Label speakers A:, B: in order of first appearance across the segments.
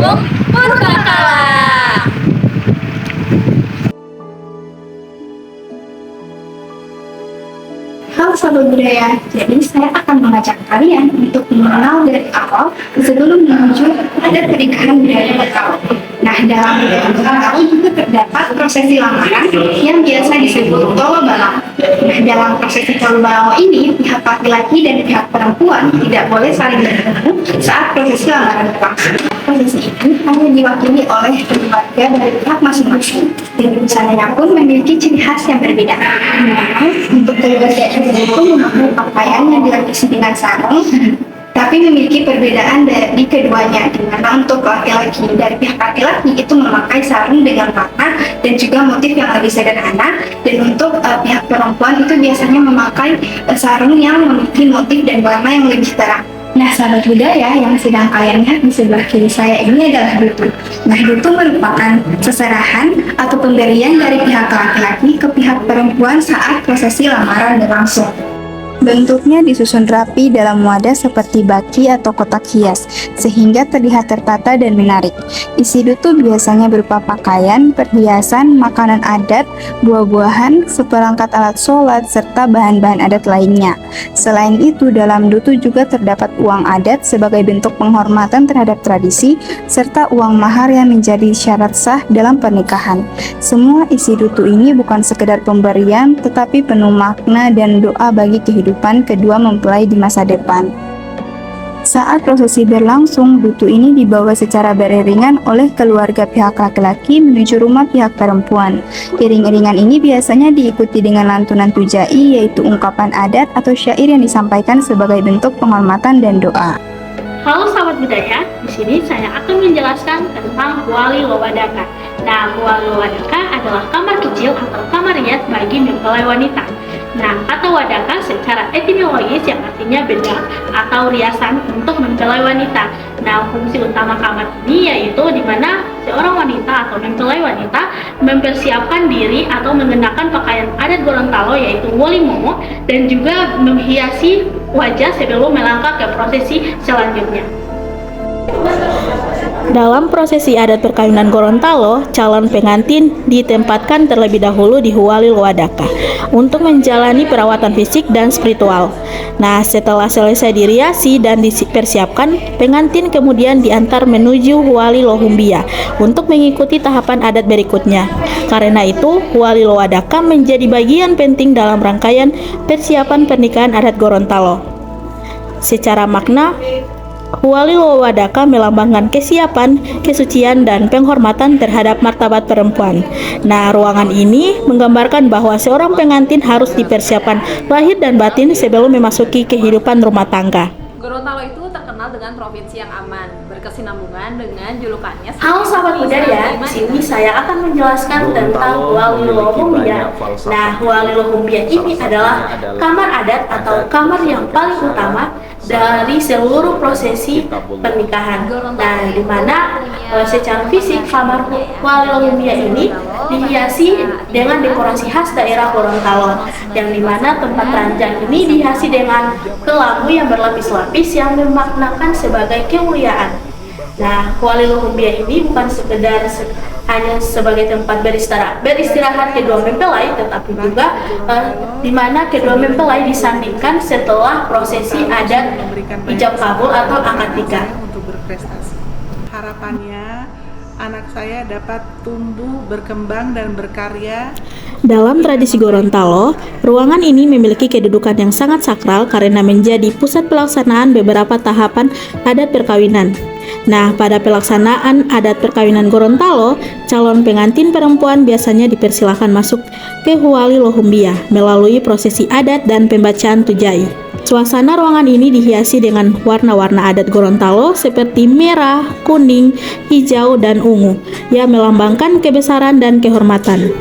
A: Kampung Purbakala.
B: Halo sahabat budaya, jadi saya akan mengajak kalian untuk mengenal dari awal sebelum menuju pada pernikahan budaya Betawi. Nah, dalam budaya Betawi juga terdapat prosesi lamaran yang biasa disebut tolo balao. Nah, dalam prosesi tolo balao ini, pihak laki-laki dan pihak perempuan tidak boleh saling bertemu saat prosesi lamaran berlangsung. Prosesi ini hanya diwakili oleh keluarga dari pihak masing-masing, dan busananya pun memiliki ciri khas yang berbeda. Untuk keluarga itu memakai pakaian yang dilapisi dengan sarung, tapi memiliki perbedaan dari keduanya, di mana untuk laki-laki dari pihak laki-laki itu memakai sarung dengan warna dan juga motif yang lebih sederhana, dan untuk pihak perempuan itu biasanya memakai sarung yang memiliki motif dan warna yang lebih terang. Nah, sahabat budaya yang sedang kalian lihat di sebelah kiri saya ini adalah dutu. Nah, dutu merupakan seserahan atau pemberian dari pihak laki-laki ke pihak perempuan saat prosesi lamaran berlangsung. Bentuknya disusun rapi dalam wadah seperti baki atau kotak hias, sehingga terlihat tertata dan menarik. Isi dutu biasanya berupa pakaian, perhiasan, makanan adat, buah-buahan, seperangkat alat sholat, serta bahan-bahan adat lainnya. Selain itu, dalam dutu juga terdapat uang adat sebagai bentuk penghormatan terhadap tradisi, serta uang mahar yang menjadi syarat sah dalam pernikahan. Semua isi dutu ini bukan sekedar pemberian, tetapi penuh makna dan doa bagi kehidupan kedua mempelai di masa depan. Saat prosesi berlangsung, dutu ini dibawa secara beriringan oleh keluarga pihak laki-laki menuju rumah pihak perempuan. Iring-iringan ini biasanya diikuti dengan lantunan tujai, yaitu ungkapan adat atau syair yang disampaikan sebagai bentuk penghormatan dan doa.
A: Halo sahabat budaya, di sini saya akan menjelaskan tentang Huali Lowadaka. Nah, Huali Lowadaka adalah kamar kecil atau kamar rias bagi mempelai wanita. Nah, kata wadaka secara etimologis yang artinya bedak atau riasan untuk mempelai wanita. Nah, fungsi utama kamar ini yaitu di mana seorang wanita atau mempelai wanita mempersiapkan diri atau mengenakan pakaian adat Gorontalo yaitu wolimomo, dan juga menghiasi wajah sebelum melangkah ke prosesi selanjutnya. Dalam prosesi adat perkawinan Gorontalo, calon pengantin ditempatkan terlebih dahulu di Huali Lowadaka untuk menjalani perawatan fisik dan spiritual. Nah, setelah selesai diriasi dan dipersiapkan, pengantin kemudian diantar menuju Huali Lohumbia untuk mengikuti tahapan adat berikutnya. Karena itu, Huali Lowadaka menjadi bagian penting dalam rangkaian persiapan pernikahan adat Gorontalo. Secara makna, Huali Lowadaka melambangkan kesiapan, kesucian, dan penghormatan terhadap martabat perempuan. Nah, ruangan ini menggambarkan bahwa seorang pengantin harus dipersiapkan lahir dan batin sebelum memasuki kehidupan rumah tangga.
C: Gorontalo itu terkenal dengan provinsi yang aman, berkesinambungan dengan julukannya.
A: Halo sahabat budaya, di sini saya akan menjelaskan tentang Huali Lohumbia. Nah, Huali Lohumbia ini adalah kamar adat atau kamar yang paling utama dari seluruh prosesi pernikahan. Nah, di mana secara fisik kamar Huali Lohumbia ini dihiasi dengan dekorasi khas daerah Gorontalo, yang dimana tempat ranjang ini dihiasi dengan kelabu yang berlapis-lapis yang memaknakan sebagai kemuliaan. Nah, Huali Lohumbia ini bukan sekedar hanya sebagai tempat beristirahat kedua mempelai, tetapi juga di mana kedua mempelai disandingkan setelah prosesi adat ijab kabul atau akad nikah.
D: Untuk berprestasi. Harapannya anak saya dapat tumbuh, berkembang, dan berkarya.
A: Dalam tradisi Gorontalo, ruangan ini memiliki kedudukan yang sangat sakral karena menjadi pusat pelaksanaan beberapa tahapan adat perkawinan. Nah, pada pelaksanaan adat perkawinan Gorontalo, calon pengantin perempuan biasanya dipersilakan masuk ke Huali Lohumbia melalui prosesi adat dan pembacaan tujai. Suasana ruangan ini dihiasi dengan warna-warna adat Gorontalo seperti merah, kuning, hijau, dan ungu yang melambangkan kebesaran dan kehormatan.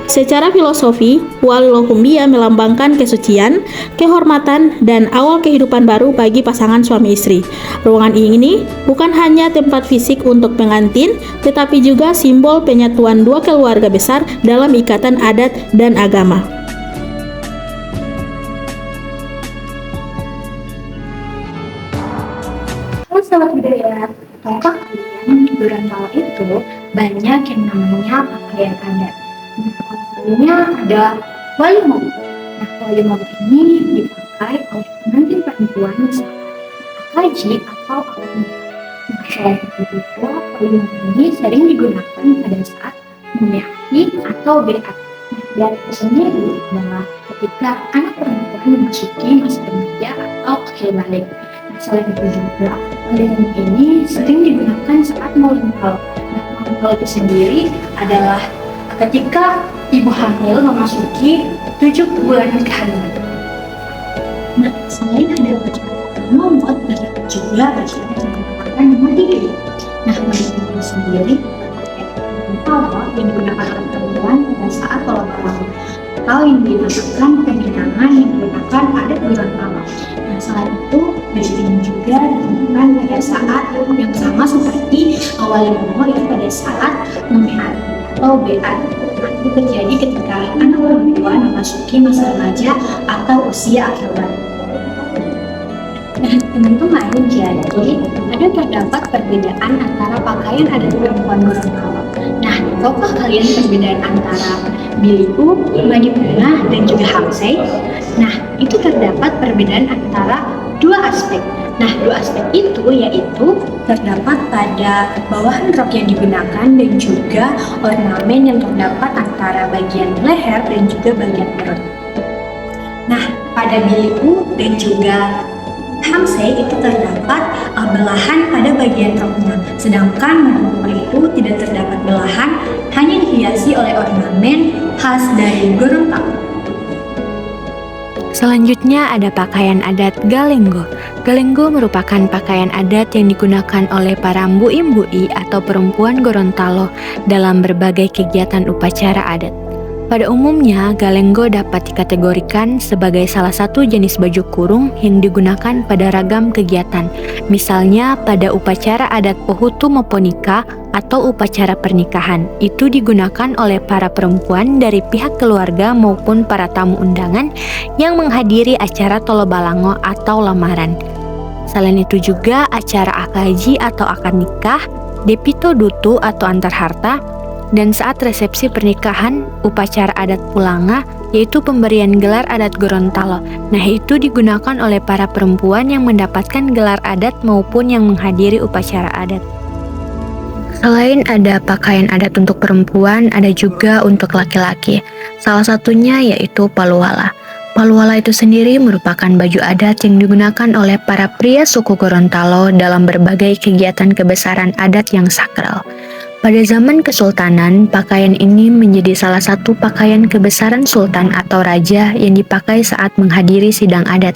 A: Secara filosofi, Huali Lohumbia melambangkan kesucian, kehormatan, dan awal kehidupan baru bagi pasangan suami istri. Ruangan ini bukan hanya tempat fisik untuk pengantin, tetapi juga simbol penyatuan dua keluarga besar dalam ikatan adat dan agama.
B: Halo sahabat budaya, tahukah kalian di Gorontalo itu banyak yang namanya pakaian adat. Contohnya ada wali momo. Nah, wali momo ini dipakai oleh pengantin perempuan misalnya haji atau akad nikah. Nah, selain itu juga wali momo ini sering digunakan pada saat menyakti atau beat. Nah, beat itu sendiri adalah ketika anak perempuan memasuki masa remaja atau akhir balik. Nah, selain itu juga wali momo ini sering digunakan saat maulid Natal. Nah, maulid Natal itu sendiri adalah ketika ibu hamil memasuki 7 bulan kehamilan. Nah, selain ada baju momot, terdapat juga baju yang menggunakan mandiri. Nah, mandiri itu sendiri adalah yang digunakan oleh perempuan pada saat tolak malam atau yang dinamakan peminangan yang menggunakan adat Gorontalo. Nah, selain itu baju ini juga digunakan pada saat yang sama seperti wali momo, itu pada saat memeat atau beat. Itu terjadi ketika anak perempuan memasuki masa remaja atau usia akhir balik. Nah, teman-teman, jadi ada terdapat perbedaan antara pakaian adat perempuan Gorontalo. Nah, tahukah kalian perbedaan antara biliu, madi bunga, dan juga hamsei? Nah, itu terdapat perbedaan antara dua aspek. Nah, dua aspek itu yaitu terdapat pada bawahan rok yang digunakan dan juga ornamen yang terdapat antara bagian leher dan juga bagian perut. Nah, pada biliu dan juga hamsei itu terdapat belahan pada bagian roknya, sedangkan madi itu tidak terdapat belahan, hanya dihiasi oleh ornamen khas dari Gorontalo.
E: Selanjutnya ada pakaian adat Galenggo. Galenggo merupakan pakaian adat yang digunakan oleh para mbui-mbui atau perempuan Gorontalo dalam berbagai kegiatan upacara adat. Pada umumnya, Galenggo dapat dikategorikan sebagai salah satu jenis baju kurung yang digunakan pada ragam kegiatan, misalnya pada upacara adat Pohutu Moponika atau upacara pernikahan. Itu digunakan oleh para perempuan dari pihak keluarga maupun para tamu undangan yang menghadiri acara tolobalango atau lamaran. Selain itu juga acara akaji atau akad nikah, depito dutu atau antar harta, dan saat resepsi pernikahan, upacara adat pulanga, yaitu pemberian gelar adat Gorontalo. Nah, itu digunakan oleh para perempuan yang mendapatkan gelar adat maupun yang menghadiri upacara adat. Selain ada pakaian adat untuk perempuan, ada juga untuk laki-laki. Salah satunya yaitu paluala. Paluala itu sendiri merupakan baju adat yang digunakan oleh para pria suku Gorontalo dalam berbagai kegiatan kebesaran adat yang sakral. Pada zaman Kesultanan, pakaian ini menjadi salah satu pakaian kebesaran sultan atau raja yang dipakai saat menghadiri sidang adat.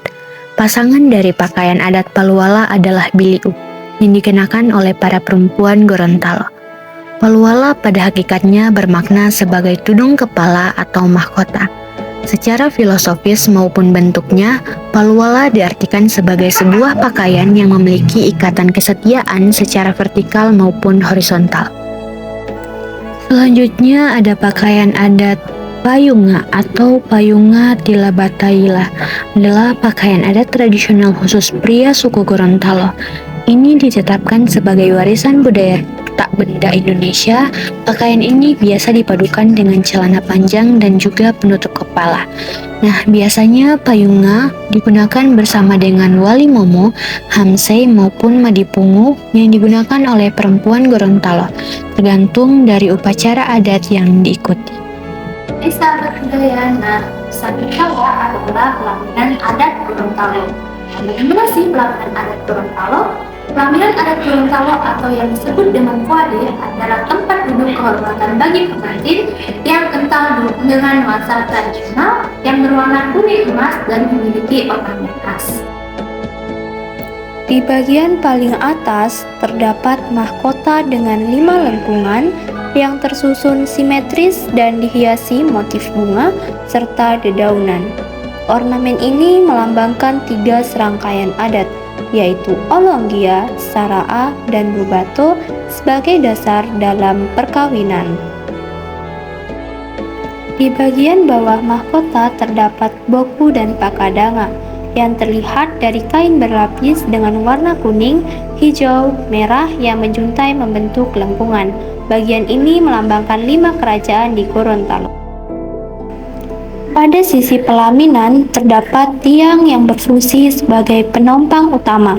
E: Pasangan dari pakaian adat paluala adalah biliu, yang dikenakan oleh para perempuan Gorontalo. Paluala pada hakikatnya bermakna sebagai tudung kepala atau mahkota. Secara filosofis maupun bentuknya, paluala diartikan sebagai sebuah pakaian yang memiliki ikatan kesetiaan secara vertikal maupun horizontal. Selanjutnya ada pakaian adat payunga atau payunga tilabataila, adalah pakaian adat tradisional khusus pria suku Gorontalo. Ini ditetapkan sebagai warisan budaya tak benda Indonesia. Pakaian ini biasa dipadukan dengan celana panjang dan juga penutup kepala. Nah, biasanya payunga digunakan bersama dengan wali momo, hamsei maupun madipungu yang digunakan oleh perempuan Gorontalo, tergantung dari upacara adat yang diikuti.
B: Sahabat budaya, nah, Sabitawa adalah pelaminan adat Gorontalo. Bagaimana sih pelaminan adat Gorontalo? Pelaminan adat Gorontalo atau yang disebut dengan puade adalah tempat duduk kehormatan bagi pengantin yang kental dengan nuansa tradisional yang berwarna kuning emas dan memiliki ornamen khas.
F: Di bagian paling atas terdapat mahkota dengan 5 lengkungan yang tersusun simetris dan dihiasi motif bunga serta dedaunan. Ornamen ini melambangkan 3 serangkaian adat, yaitu Olonggia, Saraa, dan Bubato sebagai dasar dalam perkawinan. Di bagian bawah mahkota terdapat boku dan pakadanga yang terlihat dari kain berlapis dengan warna kuning hijau, merah yang menjuntai membentuk lengkungan. Bagian ini melambangkan 5 kerajaan di Gorontalo. Pada sisi pelaminan terdapat tiang yang berfungsi sebagai penopang utama.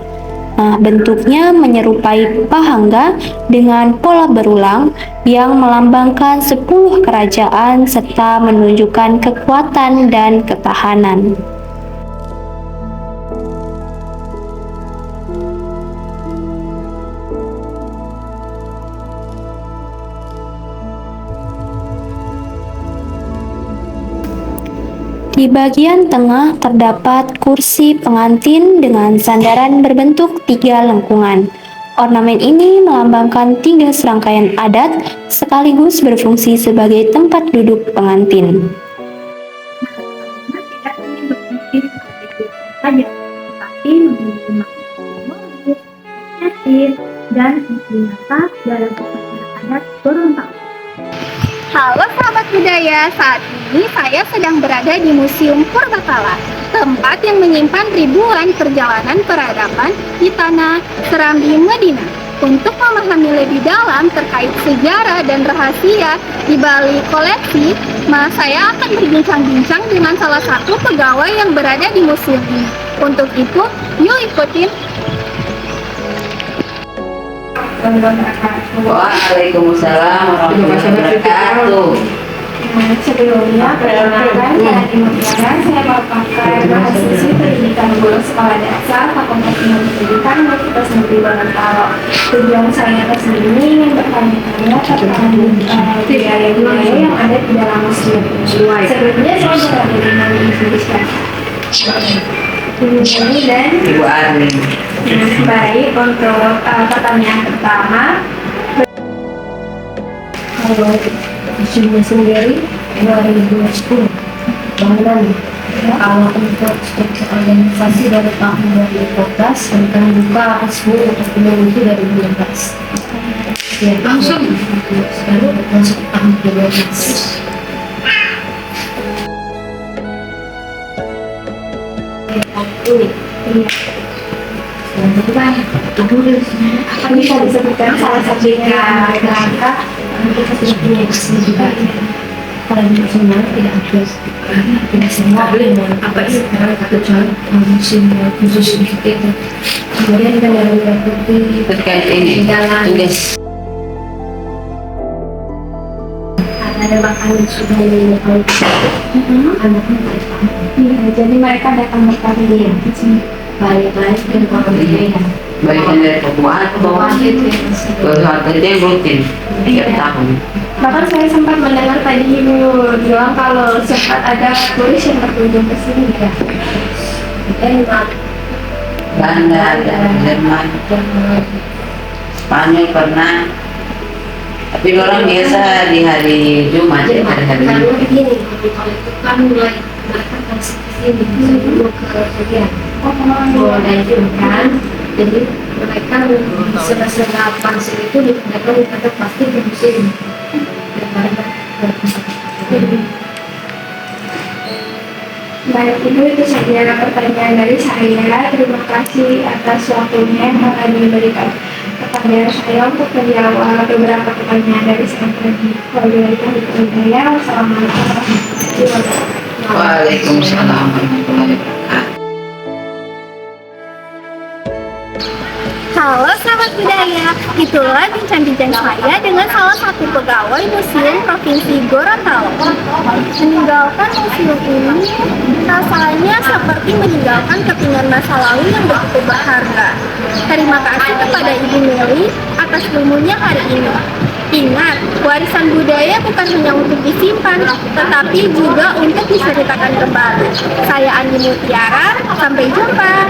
F: Nah, bentuknya menyerupai pahangga dengan pola berulang yang melambangkan 10 kerajaan serta menunjukkan kekuatan dan ketahanan. Di bagian tengah terdapat kursi pengantin dengan sandaran berbentuk 3 lengkungan. Ornamen ini melambangkan 3 serangkaian adat sekaligus berfungsi sebagai tempat duduk pengantin.
B: Tidak hanya berfungsi sebagai saja, tetapi memiliki makna simbolis, estetis, dan fungsi nyata dalam upacara adat Gorontalo. Halo sahabat budaya, saat ini saya sedang berada di Museum Purbakala, tempat yang menyimpan ribuan perjalanan peradaban di tanah Serambi Madinah. Untuk memahami lebih dalam terkait sejarah dan rahasia di balik koleksi, saya akan berbincang-bincang dengan salah satu pegawai yang berada di museum ini. Untuk itu, yuk ikutin.
G: Waalaikumsalam warahmatullahi wabarakatuh.
B: Sebelumnya, perkenalkan saya di Mutiara, saya merupakan mahasiswi pendidikan guru sekolah dasar Fakultas Ilmu Pendidikan Universitas Negeri Gorontalo. Tujuan saya ke sini ingin bertanya-tanya tentang budaya-budaya yang ada di dalam museum ini. Sebelumnya saya berada di Indonesia. Ini dan
G: Ibu Armin.
B: baik, untuk pertanyaan pertama,
H: Kalau museumnya sendiri 2010 bangunan kalau untuk struktur organisasi dari tahun 2014 tentang buka resmi untuk umum itu dari 2016 ya, langsung sekarang masuk tahun 2012.
B: Yang kedua, apa bisa disebutkan salah satunya kerangka
H: Kita sudah punya resmi juga kalau di museum tidak semua apa itu kecuali museum khusus seperti itu. Kemudian kita dari putih
G: Terkait ini, tulis.
H: ada makanan sudah yang
B: jadi mereka datang berkali di sini.
H: baik-baik dan orang
G: Bagian dari Papua atau keluarga yang rutin tiap tahun.
B: Bahkan saya sempat mendengar tadi Ibu bilang kalau sempat ada turis yang berkunjung ke sini ya.
G: Belanda ada, Jerman, Spanyol pernah. Tapi orang biasa di hari Jumat ya, hari
H: Karena begini, kalau itu kan mulai mereka kasih ke sini sebelum ke Korea. Mulai kan, jadi mereka serba-serba pasir itu mereka pasti ke museum.
B: Baik, itu saja pertanyaan dari saya. Terima kasih atas waktunya yang telah diberikan kepada saya untuk menjawab beberapa pertanyaan dari saya tadi. Wabillahi taufiq wal hidayah. Wassalamualaikum warahmatullahi wabarakatuh.
G: Waalaikumsalam warahmatullahi wabarakatuh.
B: Halo sahabat budaya, itulah bincang-bincang saya dengan salah satu pegawai Museum Provinsi Gorontalo. Meninggalkan museum ini rasanya seperti meninggalkan kepingan masa lalu yang begitu berharga. Terima kasih kepada Ibu Meli atas ilmunya hari ini. Ingat, warisan budaya bukan hanya untuk disimpan, tetapi juga untuk diceritakan kembali. Saya Andi Mutiara, sampai jumpa.